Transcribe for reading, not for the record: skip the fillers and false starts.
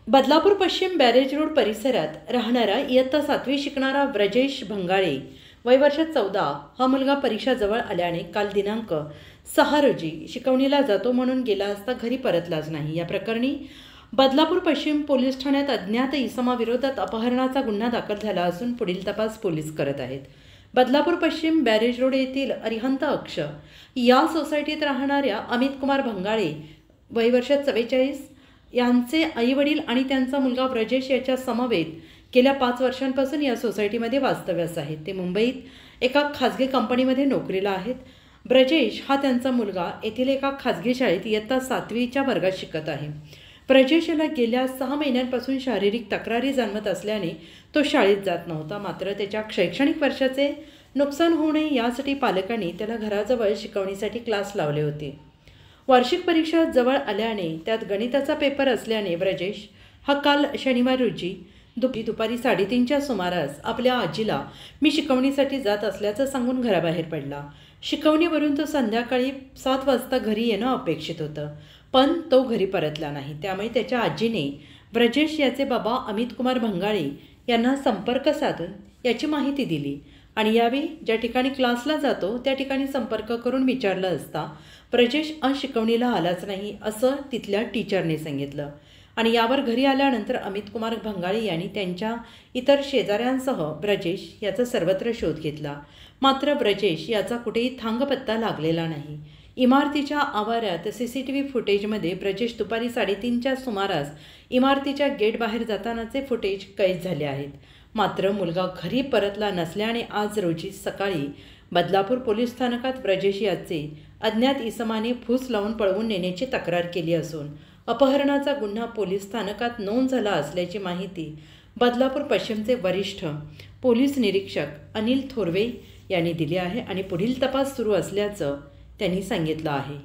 बदलापूर पश्चिम barrage road परिसरात राहणारा इयत्ता 7वी शिकणारा ब्रजेश भंगाळे वय वर्ष 14 हा मुलगा परीक्षाजवळ आल्याने काल दिनांक 6 रोजी शिकवणीला जातो म्हणून गेला असता घरी परतलाच नाही। या प्रकरणी बदलापूर पश्चिम पोलीस ठाण्यात अज्ञात इसमाविरोधात अपहरणाचा गुन्हा दाखल झाला असून पुढील तपास पोलीस करत आहेत। बदलापूर पश्चिम बॅरेज रोड येथील अरिहंत अक्ष या सोसायटीत राहणाऱ्या अमित कुमार भंगाळे वय वर्ष 44 यांचे आईवडील आणि त्यांचा मुलगा ब्रजेश याच्या समवेत गेल्या 5 वर्षांपासून या सोसायटीमध्ये वास्तव्यास आहेत। ते मुंबईत एका खाजगी कंपनीमध्ये नोकरीला आहेत। ब्रजेश हा त्यांचा मुलगा येथील एका खाजगी शाळेत इयत्ता 7वीच्या वर्गात शिकत आहे। ब्रजेश याला गेल्या 6 महिन्यांपासून शारीरिक तक्रारी जाणवत असल्याने तो शाळेत जात नव्हता। मात्र त्याच्या शैक्षणिक वर्षाचे नुकसान होऊ नये यासाठी पालकांनी त्याला घराजवळ शिकवणीसाठी क्लास लावले होते। वार्षिक परीक्षा जवळ आल्याने त्यात गणिताचा पेपर असल्याने ब्रजेश हा काल शनिवार रोजी दुपारी 3:30च्या सुमारास आपल्या आजीला मी शिकवणीसाठी जात असल्याचं सांगून घराबाहेर पडला। शिकवणीवरून तो संध्याकाळी 7 वाजता घरी येणं अपेक्षित होतं, पण तो घरी परतला नाही। त्यामुळे त्याच्या आजीने ब्रजेश याचे बाबा अमित कुमार भंगाळे यांना संपर्क साधून याची माहिती दिली आणि यावेळी ज्या ठिकाणी क्लासला जातो त्या ठिकाणी संपर्क करून विचारलं असता ब्रजेश शिकवणीला आलाच नाही असं तिथल्या टीचरने सांगितलं आणि यावर घरी आल्यानंतर अमित कुमार भंगाळे यांनी त्यांच्या इतर शेजाऱ्यांसह ब्रजेश याचा सर्वत्र शोध घेतला। मात्र ब्रजेश याचा कुठेही थांगपत्ता लागलेला नाही। इमारतीच्या आवारात CCTV फुटेजमध्ये ब्रजेश दुपारी 3:30च्या सुमारास इमारतीच्या गेट बाहेर जातानाचे फुटेज कैद झाले आहेत। मात्र मुलगा घरी परतला नसल्याने आज रोजी सकाळी बदलापूर पोलीस स्थानकात ब्रजेश याचे अज्ञात इसमाने फूस लावून पळवून नेण्याची तक्रार केली असून अपहरणाचा गुन्हा पोलीस स्थानकात नोंद झाला असल्याची माहिती बदलापूर पश्चिमचे वरिष्ठ पोलीस निरीक्षक अनिल थोरवे यांनी दिली आहे आणि पुढील तपास सुरू असल्याचं त्यांनी सांगितलं आहे।